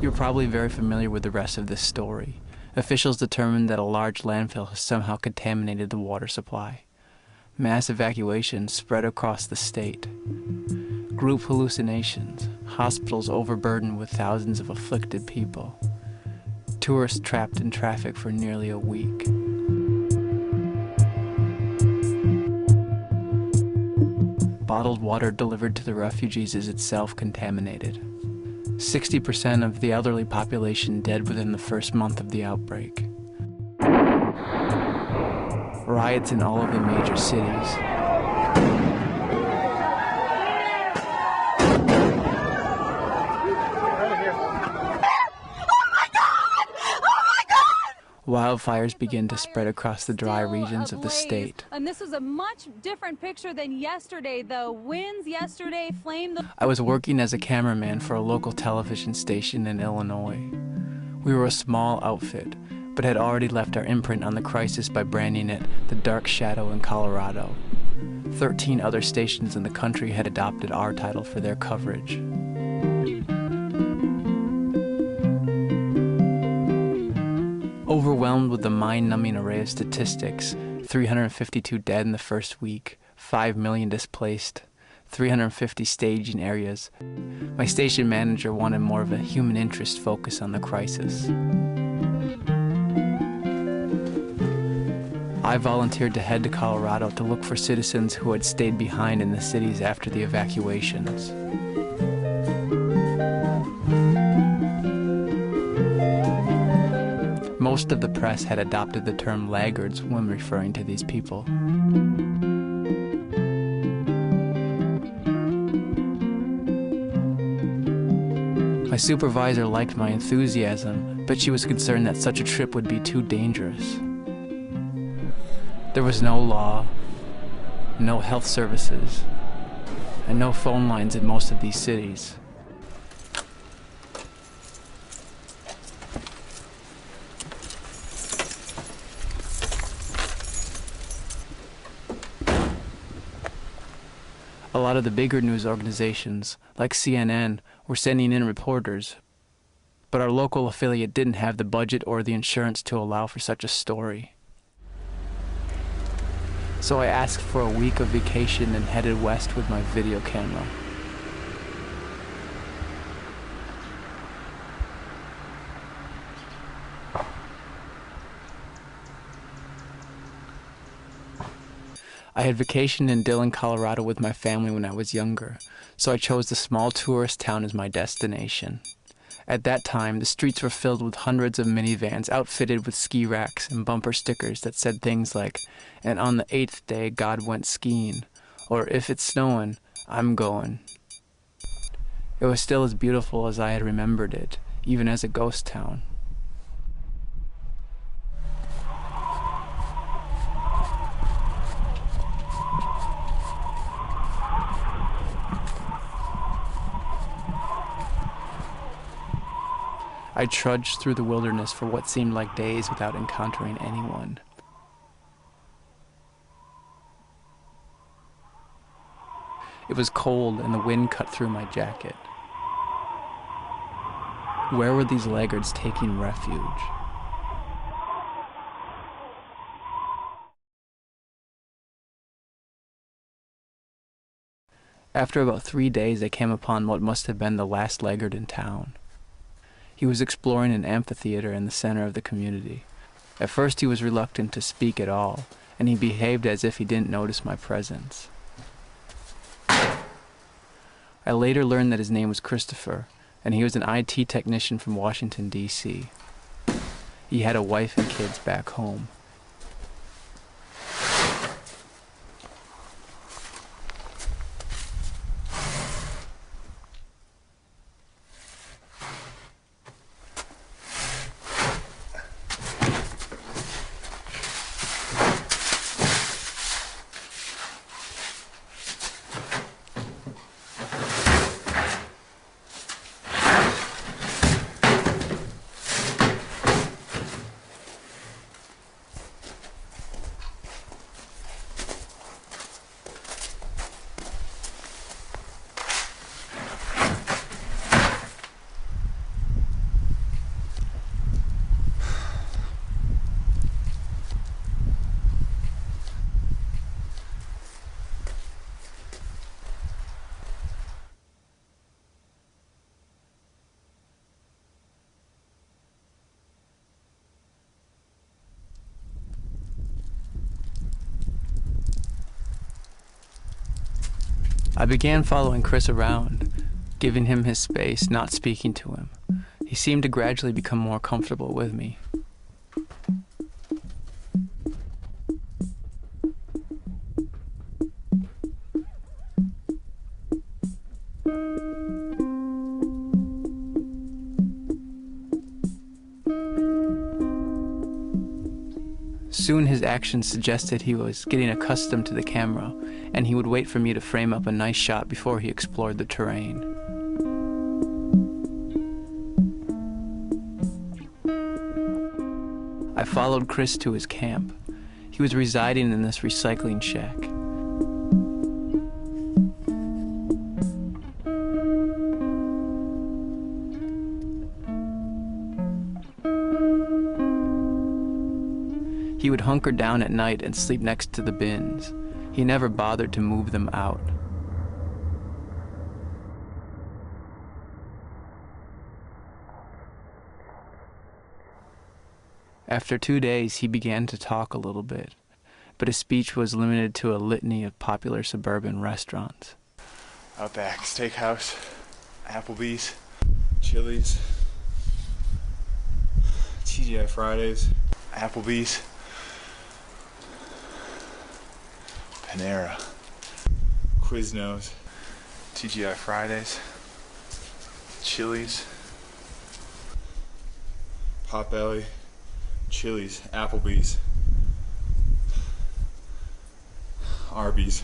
You're probably very familiar with the rest of this story. Officials determined that a large landfill has somehow contaminated the water supply. Mass evacuations spread across the state. Group hallucinations, hospitals overburdened with thousands of afflicted people. Tourists trapped in traffic for nearly a week. Bottled water delivered to the refugees is itself contaminated. 60% of the elderly population dead within the first month of the outbreak. Riots in all of the major cities. Wildfires begin to spread across the dry regions of the state. And this was a much different picture than yesterday, though. Winds yesterday flamed. I was working as a cameraman for a local television station in Illinois. We were a small outfit, but had already left our imprint on the crisis by branding it the Dark Shadow in Colorado. 13 other stations in the country had adopted our title for their coverage. Overwhelmed with the mind-numbing array of statistics, 352 dead in the first week, 5 million displaced, 350 staging areas, my station manager wanted more of a human interest focus on the crisis. I volunteered to head to Colorado to look for citizens who had stayed behind in the cities after the evacuations. Most of the press had adopted the term laggards when referring to these people. My supervisor liked my enthusiasm, but she was concerned that such a trip would be too dangerous. There was no law, no health services, and no phone lines in most of these cities. A lot of the bigger news organizations, like CNN, were sending in reporters, but our local affiliate didn't have the budget or the insurance to allow for such a story. So I asked for a week of vacation and headed west with my video camera. I had vacationed in Dillon, Colorado with my family when I was younger, so I chose the small tourist town as my destination. At that time, the streets were filled with hundreds of minivans outfitted with ski racks and bumper stickers that said things like, "And on the 8th day God went skiing," or "If it's snowing, I'm going." It was still as beautiful as I had remembered it, even as a ghost town. I trudged through the wilderness for what seemed like days without encountering anyone. It was cold and the wind cut through my jacket. Where were these laggards taking refuge? After about 3 days, I came upon what must have been the last laggard in town. He was exploring an amphitheater in the center of the community. At first he was reluctant to speak at all, and he behaved as if he didn't notice my presence. I later learned that his name was Christopher, and he was an IT technician from Washington, D.C. He had a wife and kids back home. I began following Chris around, giving him his space, not speaking to him. He seemed to gradually become more comfortable with me. Soon his actions suggested he was getting accustomed to the camera, and he would wait for me to frame up a nice shot before he explored the terrain. I followed Chris to his camp. He was residing in this recycling shack. He would hunker down at night and sleep next to the bins. He never bothered to move them out. After 2 days, he began to talk a little bit, but his speech was limited to a litany of popular suburban restaurants. Outback Steakhouse, Applebee's, Chili's, TGI Fridays, Applebee's, Panera, Quiznos, TGI Fridays, Chili's, Potbelly, Chili's, Applebee's, Arby's.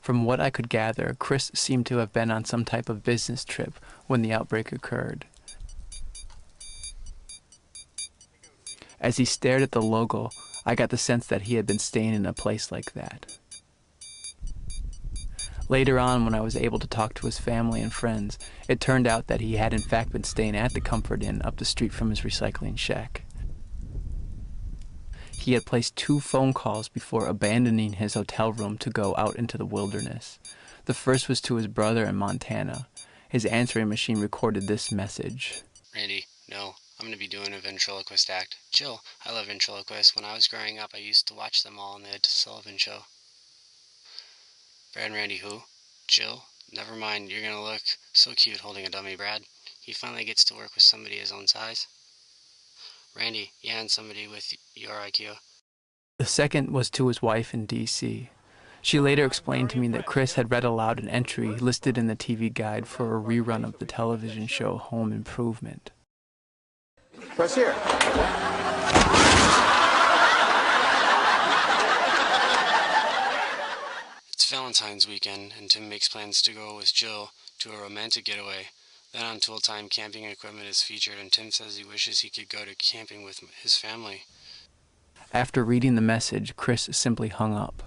From what I could gather, Chris seemed to have been on some type of business trip when the outbreak occurred. As he stared at the logo, I got the sense that he had been staying in a place like that. Later on, when I was able to talk to his family and friends, it turned out that he had in fact been staying at the Comfort Inn up the street from his recycling shack. He had placed 2 phone calls before abandoning his hotel room to go out into the wilderness. The first was to his brother in Montana. His answering machine recorded this message. Randy, no, I'm going to be doing a ventriloquist act. Jill, I love ventriloquists. When I was growing up, I used to watch them all on the Ed Sullivan Show. Brad and Randy who? Jill, never mind, you're going to look so cute holding a dummy, Brad. He finally gets to work with somebody his own size. Randy, yeah, and somebody with your IQ. The second was to his wife in D.C. She later explained to me that Chris had read aloud an entry listed in the TV guide for a rerun of the television show Home Improvement. Press here. It's Valentine's weekend, and Tim makes plans to go with Jill to a romantic getaway. Then on Tool Time, camping equipment is featured, and Tim says he wishes he could go to camping with his family. After reading the message, Chris simply hung up.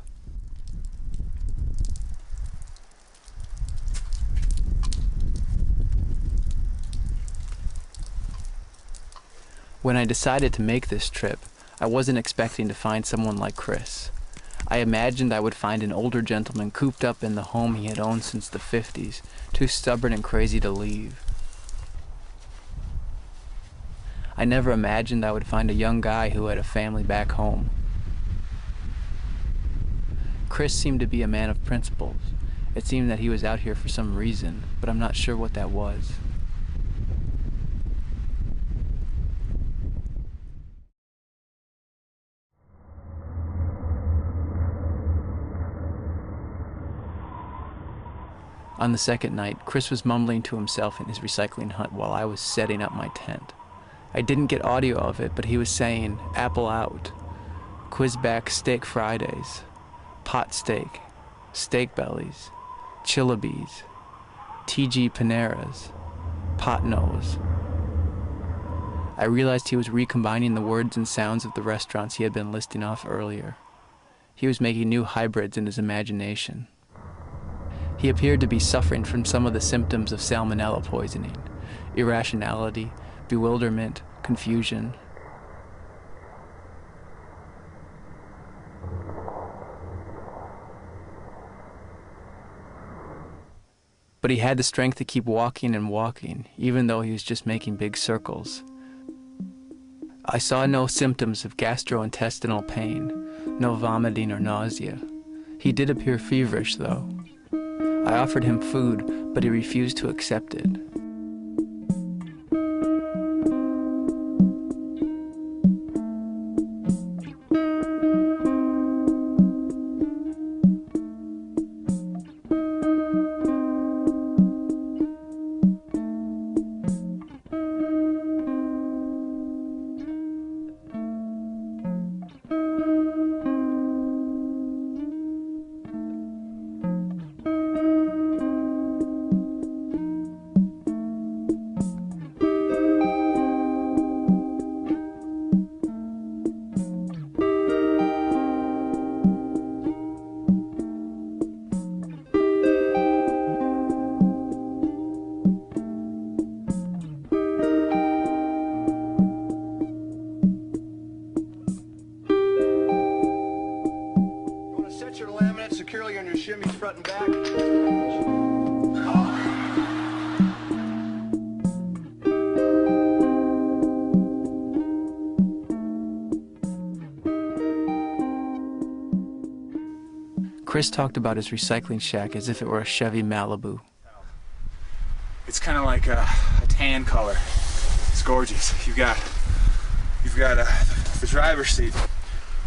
When I decided to make this trip, I wasn't expecting to find someone like Chris. I imagined I would find an older gentleman cooped up in the home he had owned since the 50s, too stubborn and crazy to leave. I never imagined I would find a young guy who had a family back home. Chris seemed to be a man of principles. It seemed that he was out here for some reason, but I'm not sure what that was. On the second night, Chris was mumbling to himself in his recycling hut while I was setting up my tent. I didn't get audio of it, but he was saying, "Apple out, Quizback Steak Fridays, Pot Steak, Steak Bellies, Chillabees, TG Paneras, Pot Nose." I realized he was recombining the words and sounds of the restaurants he had been listing off earlier. He was making new hybrids in his imagination. He appeared to be suffering from some of the symptoms of salmonella poisoning: irrationality, bewilderment, confusion. But he had the strength to keep walking and walking, even though he was just making big circles. I saw no symptoms of gastrointestinal pain, no vomiting or nausea. He did appear feverish, though. I offered him food, but he refused to accept it. Set your laminate securely on your shimmies front and back. Chris talked about his recycling shack as if it were a Chevy Malibu. It's kind of like a tan color. It's gorgeous. You've got the driver's seat,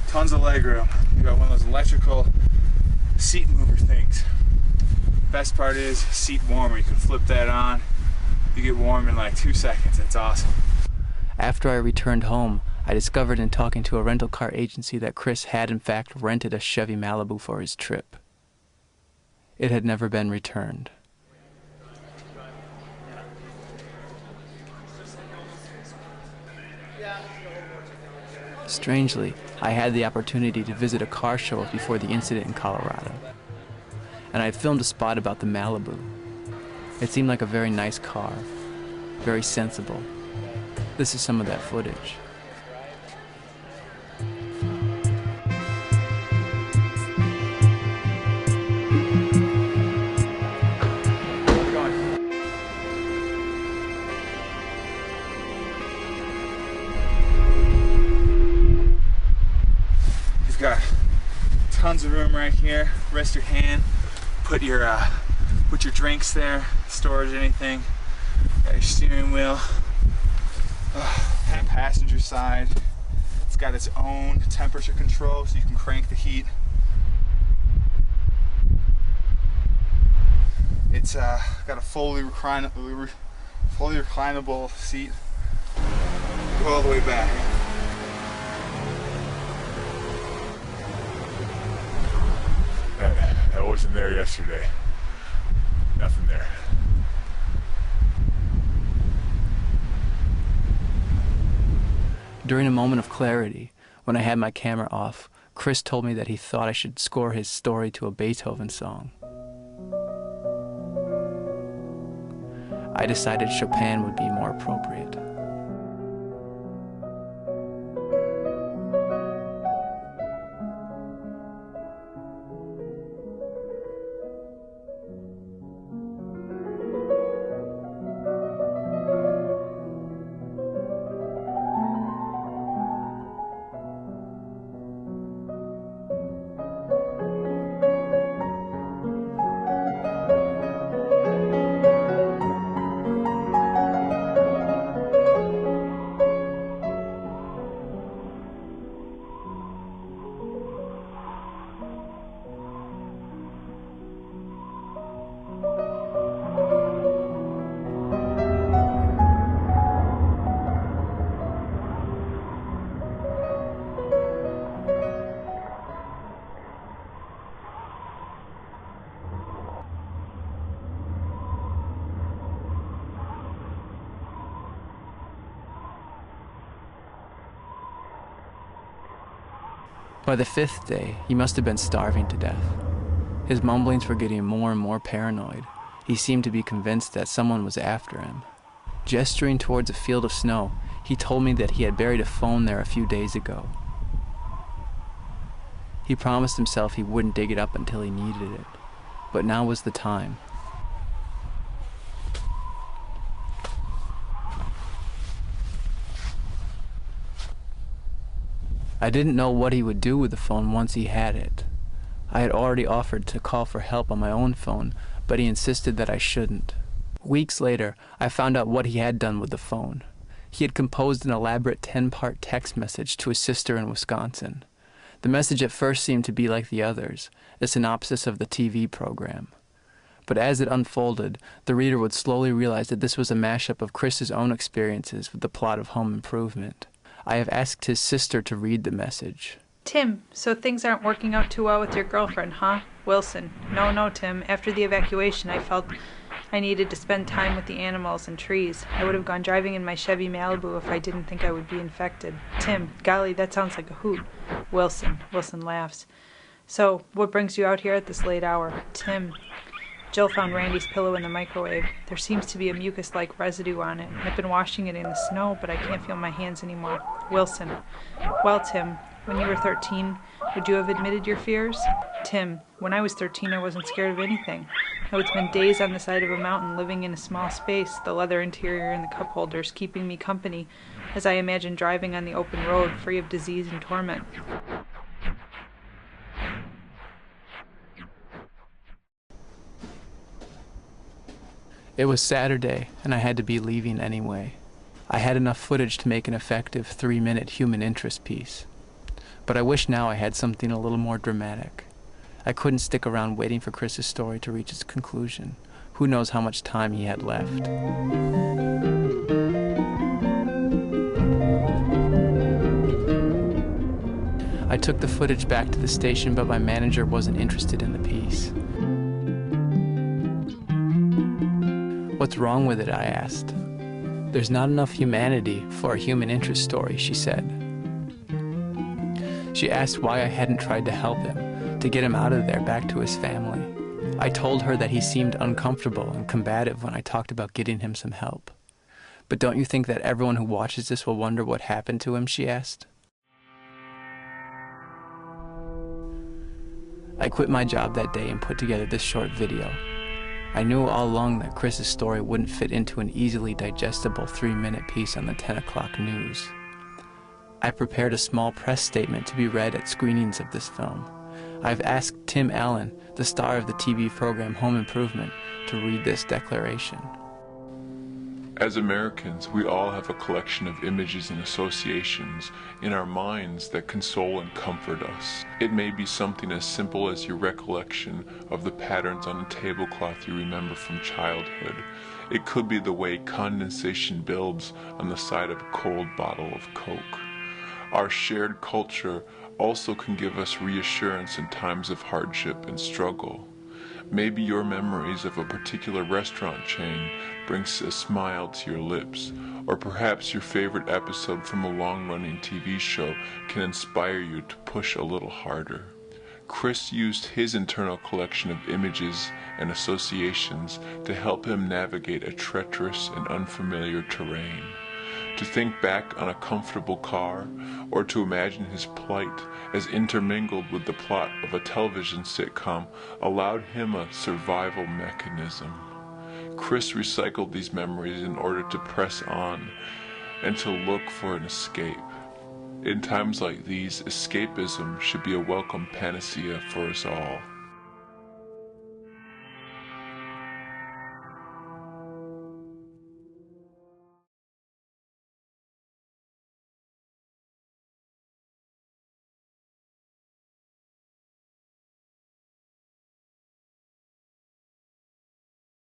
tons of leg room. You got one of those electrical seat mover things. Best part is seat warmer. You can flip that on. You get warm in like 2 seconds. That's awesome. After I returned home, I discovered in talking to a rental car agency that Chris had in fact rented a Chevy Malibu for his trip. It had never been returned. Strangely, I had the opportunity to visit a car show before the incident in Colorado, and I had filmed a spot about the Malibu. It seemed like a very nice car, very sensible. This is some of that footage. Got tons of room right here. Rest your hand. Put your drinks there. Storage anything. Got your steering wheel. And passenger side. It's got its own temperature control, so you can crank the heat. It's got a fully reclinable seat. Go all the way back. That wasn't there yesterday. Nothing there. During a moment of clarity, when I had my camera off, Chris told me that he thought I should score his story to a Beethoven song. I decided Chopin would be more appropriate. By the 5th day, he must have been starving to death. His mumblings were getting more and more paranoid. He seemed to be convinced that someone was after him. Gesturing towards a field of snow, he told me that he had buried a phone there a few days ago. He promised himself he wouldn't dig it up until he needed it, but now was the time. I didn't know what he would do with the phone once he had it. I had already offered to call for help on my own phone, but he insisted that I shouldn't. Weeks later, I found out what he had done with the phone. He had composed an elaborate 10-part text message to his sister in Wisconsin. The message at first seemed to be like the others, a synopsis of the TV program. But as it unfolded, the reader would slowly realize that this was a mashup of Chris's own experiences with the plot of Home Improvement. I have asked his sister to read the message. Tim, so things aren't working out too well with your girlfriend, huh? Wilson. No, Tim. After the evacuation, I felt I needed to spend time with the animals and trees. I would have gone driving in my Chevy Malibu if I didn't think I would be infected. Tim, golly, that sounds like a hoot. Wilson. Wilson laughs. So, what brings you out here at this late hour? Tim. Jill found Randy's pillow in the microwave. There seems to be a mucus-like residue on it. I've been washing it in the snow, but I can't feel my hands anymore. Wilson. Well, Tim, when you were 13, would you have admitted your fears? Tim. When I was 13, I wasn't scared of anything. I would spend days on the side of a mountain living in a small space, the leather interior and the cup holders keeping me company, as I imagined driving on the open road, free of disease and torment. It was Saturday, and I had to be leaving anyway. I had enough footage to make an effective 3-minute human interest piece. But I wish now I had something a little more dramatic. I couldn't stick around waiting for Chris's story to reach its conclusion. Who knows how much time he had left. I took the footage back to the station, but my manager wasn't interested in the piece. What's wrong with it, I asked. There's not enough humanity for a human interest story, she said. She asked why I hadn't tried to help him, to get him out of there back to his family. I told her that he seemed uncomfortable and combative when I talked about getting him some help. But don't you think that everyone who watches this will wonder what happened to him, she asked. I quit my job that day and put together this short video. I knew all along that Chris's story wouldn't fit into an easily digestible 3-minute piece on the 10 o'clock news. I prepared a small press statement to be read at screenings of this film. I've asked Tim Allen, the star of the TV program Home Improvement, to read this declaration. As Americans, we all have a collection of images and associations in our minds that console and comfort us. It may be something as simple as your recollection of the patterns on a tablecloth you remember from childhood. It could be the way condensation builds on the side of a cold bottle of Coke. Our shared culture also can give us reassurance in times of hardship and struggle. Maybe your memories of a particular restaurant chain brings a smile to your lips, or perhaps your favorite episode from a long-running TV show can inspire you to push a little harder. Chris used his internal collection of images and associations to help him navigate a treacherous and unfamiliar terrain. To think back on a comfortable car, or to imagine his plight as intermingled with the plot of a television sitcom, allowed him a survival mechanism. Chris recycled these memories in order to press on and to look for an escape. In times like these, escapism should be a welcome panacea for us all.